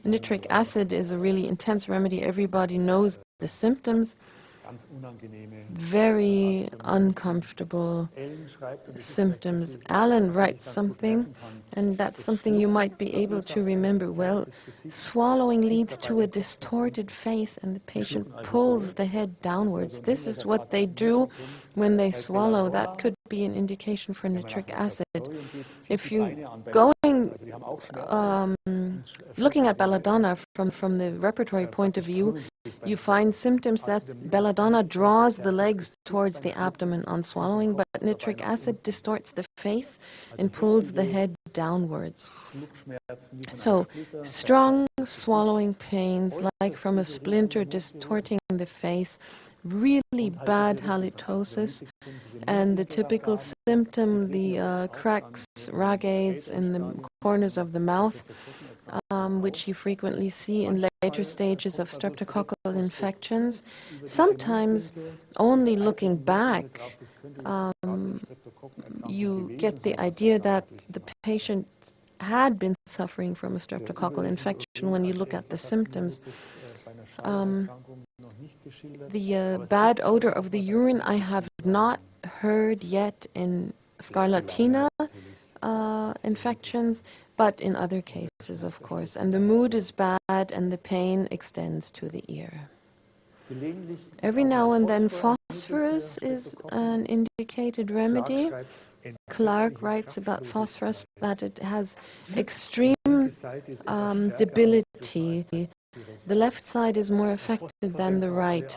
Nitric acid is a really intense remedy. Everybody knows the symptoms. Very uncomfortable symptoms. Alan writes something, and that's something you might be able to remember well. Swallowing leads to a distorted face, and the patient pulls the head downwards. This is what they do when they swallow. That could be an indication for nitric acid. If you're looking at belladonna from the repertory point of view, you find symptoms that belladonna draws the legs towards the abdomen on swallowing, but nitric acid distorts the face and pulls the head downwards. So, strong swallowing pains, like from a splinter distorting the face, really bad halitosis, and the typical symptom, the cracks, ragates in the corners of the mouth, which you frequently see in later stages of streptococcal infections. Sometimes, only looking back, you get the idea that the patient had been suffering from a streptococcal infection when you look at the symptoms. The bad odor of the urine I have not heard yet in scarlatina infections, but in other cases, of course. And the mood is bad, and the pain extends to the ear. Every now and then, phosphorus is an indicated remedy. Clark writes about phosphorus that it has extreme debility. The left side is more affected than the right.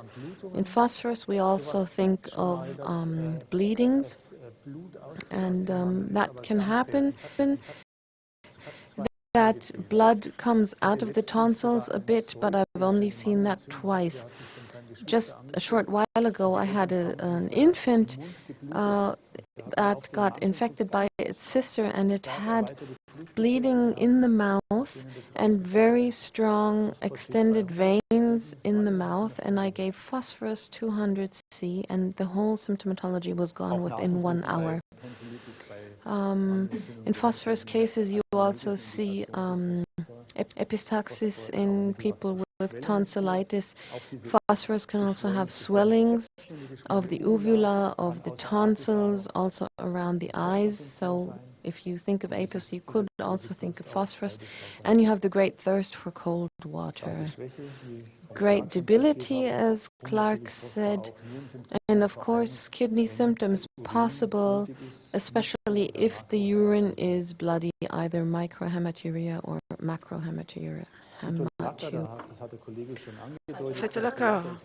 In phosphorus, we also think of bleedings, and that can happen. That blood comes out of the tonsils a bit, but I've only seen that twice. Just a short while ago, I had an infant that got infected by its sister, and it had bleeding in the mouth and very strong extended veins in the mouth, and I gave phosphorus 200C, and the whole symptomatology was gone within 1 hour. In phosphorus cases, you also see epistaxis in people with tonsillitis. Phosphorus can also have swellings of the uvula, of the tonsils, also around the eyes. So if you think of apis, you could also think of phosphorus. And you have the great thirst for cold water. Great debility, as Clark said. And of course, kidney symptoms possible, especially if the urine is bloody, either microhematuria or macrohematuria. Vitiligo.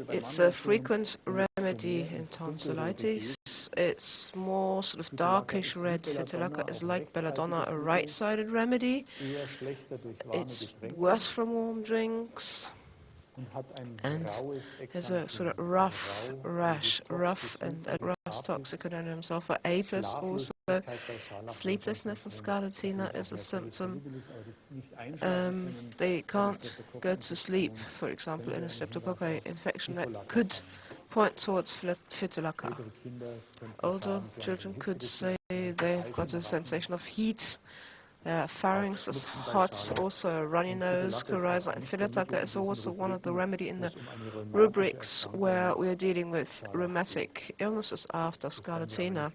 It's a frequent remedy in tonsillitis. It's more sort of darkish red. Vitiligo is like belladonna, a right-sided remedy. It's worse from warm drinks. And there's a sort of rough rash, and grass toxicodendron sulfur. Apis also. Sleeplessness and scarlatina is a symptom. They can't go to sleep, for example, in a streptococcal infection that could point towards vitiligo. Older children could say they've got a sensation of heat. Pharynx is hot, also a runny nose, coryza, and vitiligo is also one of the remedy in the rubrics where we are dealing with rheumatic illnesses after scarlatina.